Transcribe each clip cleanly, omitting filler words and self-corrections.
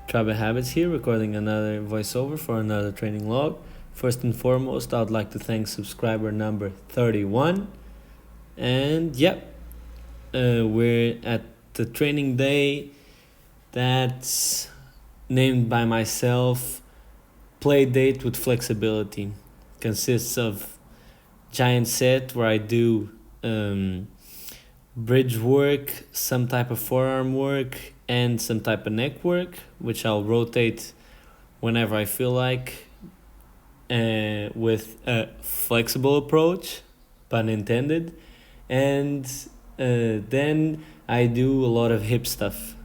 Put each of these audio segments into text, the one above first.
Tribe Habits here, recording another voiceover for another training log. First and foremost, I would like to thank subscriber number 31. And we're at the training day that's named by myself Play Date with Flexibility. Consists of giant set where I do bridge work, some type of forearm work, and some type of neck work, which I'll rotate whenever I feel like, with a flexible approach, pun intended. And then I do a lot of hip stuff.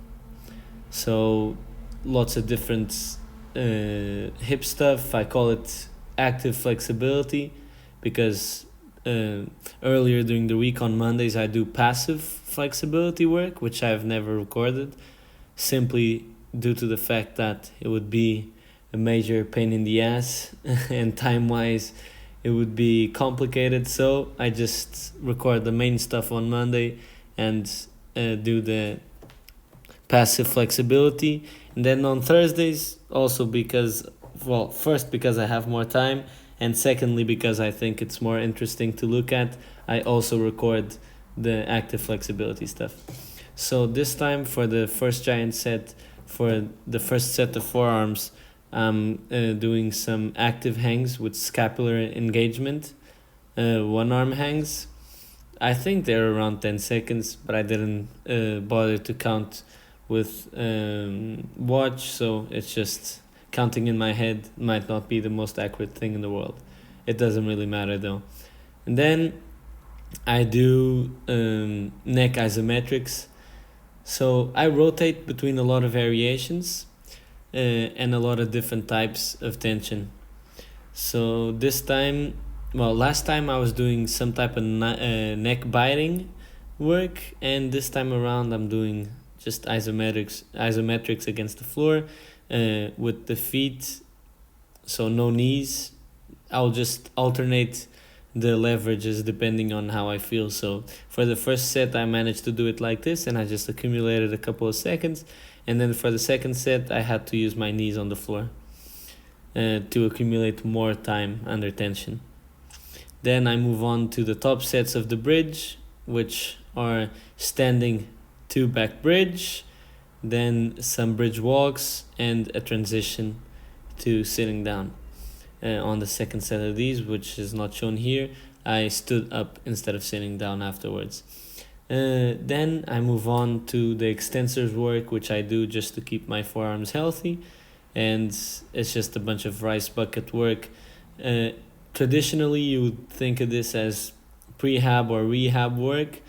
So lots of different hip stuff. I call it active flexibility because earlier during the week on Mondays I do passive flexibility work, which I've never recorded, simply due to the fact that it would be a major pain in the ass and time-wise it would be complicated. So I just record the main stuff on Monday and do the passive flexibility. And then on Thursdays, also because, well, first because I have more time, and secondly because I think it's more interesting to look at, I also record the active flexibility stuff. So this time for the first giant set, for the first set of forearms, I'm doing some active hangs with scapular engagement, one arm hangs. I think they're around 10 seconds, but I didn't bother to count with watch, so it's just counting in my head might not be the most accurate thing in the world. It doesn't really matter though. And then I do neck isometrics. So I rotate between a lot of variations and a lot of different types of tension. So this time, well, last time I was doing some type of neck biting work, and this time around I'm doing just isometrics against the floor with the feet, so no knees. I'll just alternate the leverages depending on how I feel. So for the first set I managed to do it like this, and I just accumulated a couple of seconds. And then for the second set I had to use my knees on the floor to accumulate more time under tension. Then I move on to the top sets of the bridge, which are standing 2 back bridge, then some bridge walks, and a transition to sitting down. On the second set of these, which is not shown here, I stood up instead of sitting down afterwards. Then I move on to the extensors work, which I do just to keep my forearms healthy, and it's just a bunch of rice bucket work. Traditionally you would think of this as prehab or rehab work,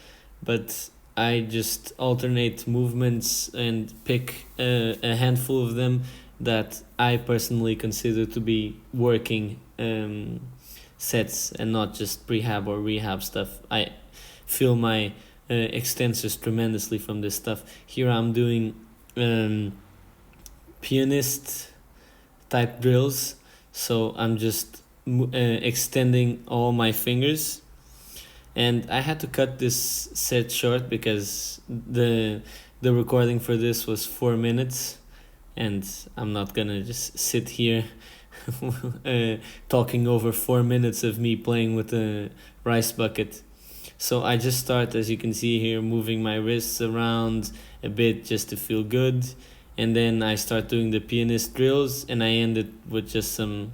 but I just alternate movements and pick a handful of them that I personally consider to be working sets and not just prehab or rehab stuff. I feel my extensors tremendously from this stuff. Here I'm doing pianist type drills, so I'm just extending all my fingers. And I had to cut this set short because the recording for this was 4 minutes, and I'm not gonna just sit here talking over 4 minutes of me playing with a rice bucket. So I just start, as you can see here, moving my wrists around a bit just to feel good, and then I start doing the pianist drills, and I end it with just some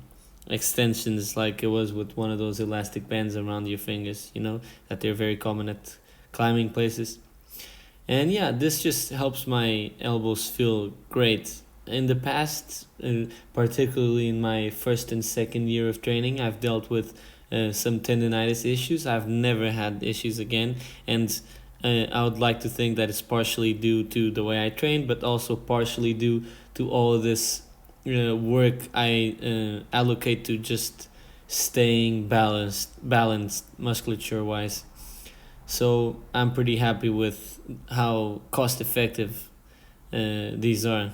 extensions like it was with one of those elastic bands around your fingers, that they're very common at climbing places. And yeah, this just helps my elbows feel great. In the past, particularly in my first and second year of training, I've dealt with some tendinitis issues. I've never had issues again, and I would like to think that it's partially due to the way I train, but also partially due to all of this work I allocate to just staying balanced musculature wise. So I'm pretty happy with how cost effective these are,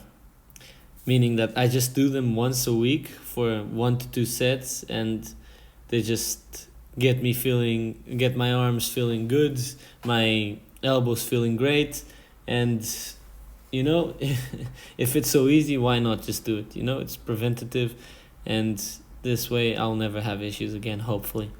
meaning that I just do them once a week for 1 to 2 sets, and they just get my arms feeling good, my elbows feeling great, and you know, if it's so easy, why not just do it? You know, it's preventative, and this way I'll never have issues again, hopefully.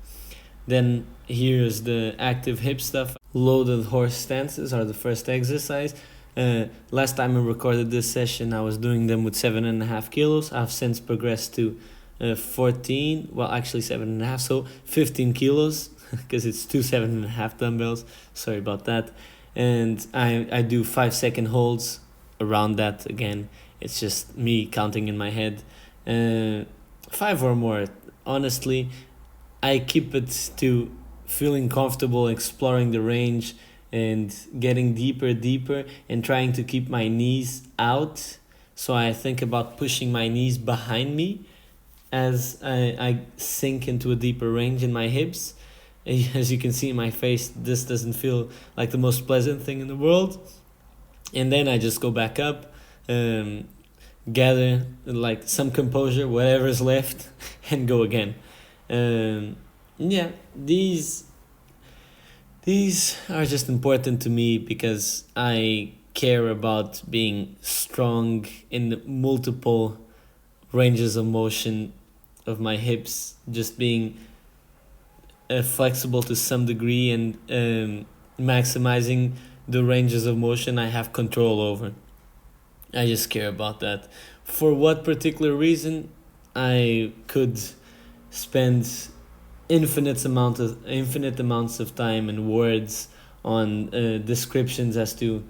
Then here's the active hip stuff. Loaded horse stances are the first exercise. Last time I recorded this session, I was doing them with 7.5 kilos. I've since progressed to 14, well, actually 7.5, so 15 kilos, because it's two 7.5 dumbbells. Sorry about that. And I do 5 second holds around that again. It's just me counting in my head. 5 or more. Honestly, I keep it to feeling comfortable exploring the range and getting deeper and trying to keep my knees out. So I think about pushing my knees behind me as I sink into a deeper range in my hips. As you can see in my face, this doesn't feel like the most pleasant thing in the world. And then I just go back up, gather like some composure, whatever's left, and go again. Yeah, these are just important to me because I care about being strong in multiple ranges of motion of my hips, just being flexible to some degree, and maximizing the ranges of motion I have control over. I just care about that. For what particular reason, I could spend infinite amounts of time and words on descriptions as to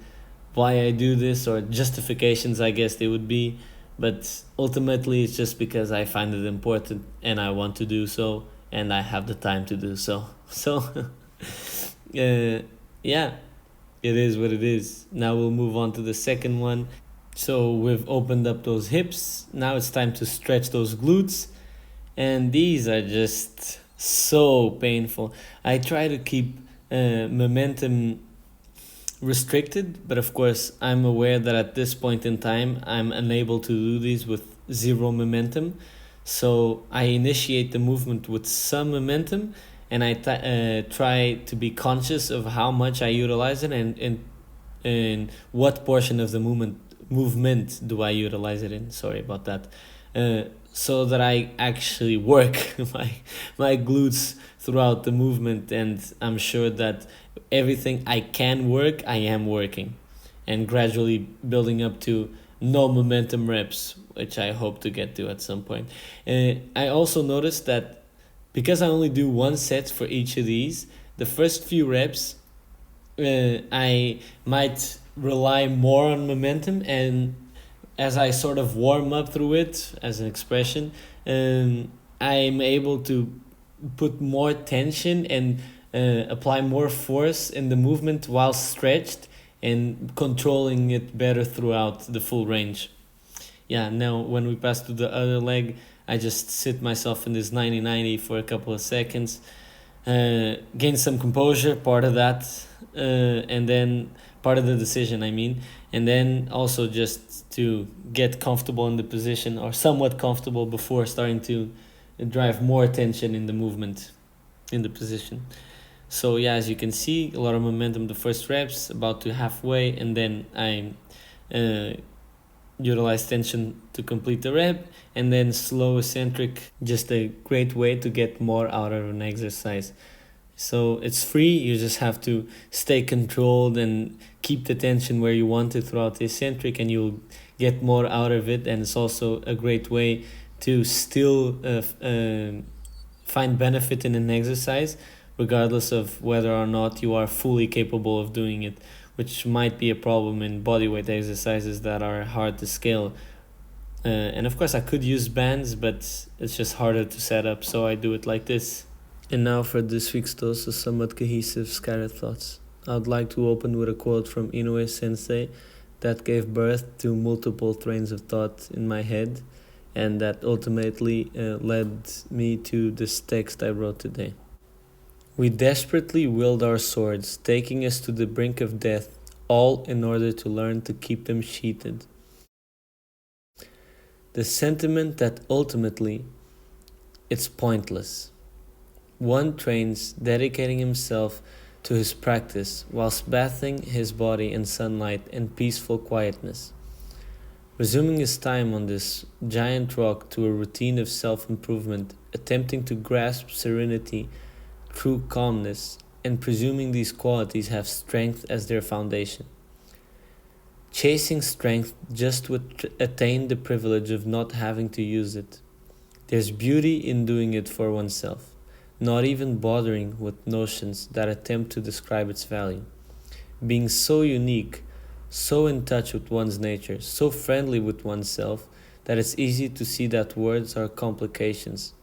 why I do this, or justifications, I guess they would be. But ultimately, it's just because I find it important and I want to do so, and I have the time to do so. So, yeah, it is what it is. Now we'll move on to the second one. So we've opened up those hips. Now it's time to stretch those glutes. And these are just so painful. I try to keep momentum restricted, but of course I'm aware that at this point in time I'm unable to do these with zero momentum. So I initiate the movement with some momentum, and I try to be conscious of how much I utilize it, and what portion of the movement do I utilize it in. Sorry about that. So that I actually work my glutes throughout the movement, and I'm sure that everything I can work, I am working, and gradually building up to no momentum reps, which I hope to get to at some point. I also noticed that because I only do one set for each of these, the first few reps, I might rely more on momentum, and as I sort of warm up through it, as an expression, I'm able to put more tension and apply more force in the movement while stretched, and controlling it better throughout the full range. Yeah, now when we pass to the other leg, I just sit myself in this 90-90 for a couple of seconds, gain some composure, part of that, and then part of the decision, I mean, and then also just to get comfortable in the position, or somewhat comfortable, before starting to drive more tension in the movement, in the position. So yeah, as you can see, a lot of momentum the first reps, about to halfway, and then I utilize tension to complete the rep, and then slow eccentric, just a great way to get more out of an exercise. So it's free, you just have to stay controlled and keep the tension where you want it throughout the eccentric, and you'll get more out of it. And it's also a great way to still find benefit in an exercise, regardless of whether or not you are fully capable of doing it, which might be a problem in bodyweight exercises that are hard to scale. And of course I could use bands, but it's just harder to set up, so I do it like this. And now for this week's dose of somewhat cohesive scattered thoughts. I would like to open with a quote from Inoue Sensei that gave birth to multiple trains of thought in my head, and that ultimately led me to this text I wrote today. We desperately wield our swords, taking us to the brink of death, all in order to learn to keep them sheathed. The sentiment that ultimately it's pointless. One trains dedicating himself to his practice whilst bathing his body in sunlight and peaceful quietness. Resuming his time on this giant rock to a routine of self improvement, attempting to grasp serenity through calmness, and presuming these qualities have strength as their foundation. Chasing strength just to attain the privilege of not having to use it. There's beauty in doing it for oneself, not even bothering with notions that attempt to describe its value. Being so unique, so in touch with one's nature, so friendly with oneself that it's easy to see that words are complications.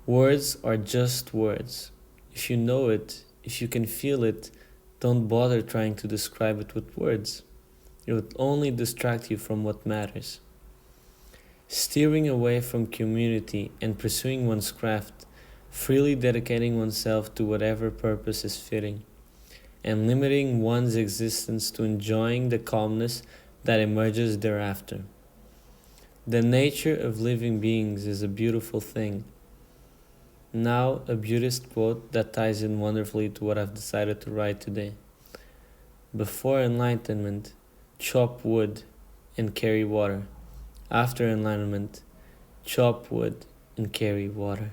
Words are just words. If you know it, if you can feel it, don't bother trying to describe it with words. It would only distract you from what matters. Steering away from community and pursuing one's craft, freely dedicating oneself to whatever purpose is fitting, and limiting one's existence to enjoying the calmness that emerges thereafter. The nature of living beings is a beautiful thing. Now, a Buddhist quote that ties in wonderfully to what I've decided to write today. Before enlightenment, chop wood and carry water. After enlightenment, chop wood and carry water.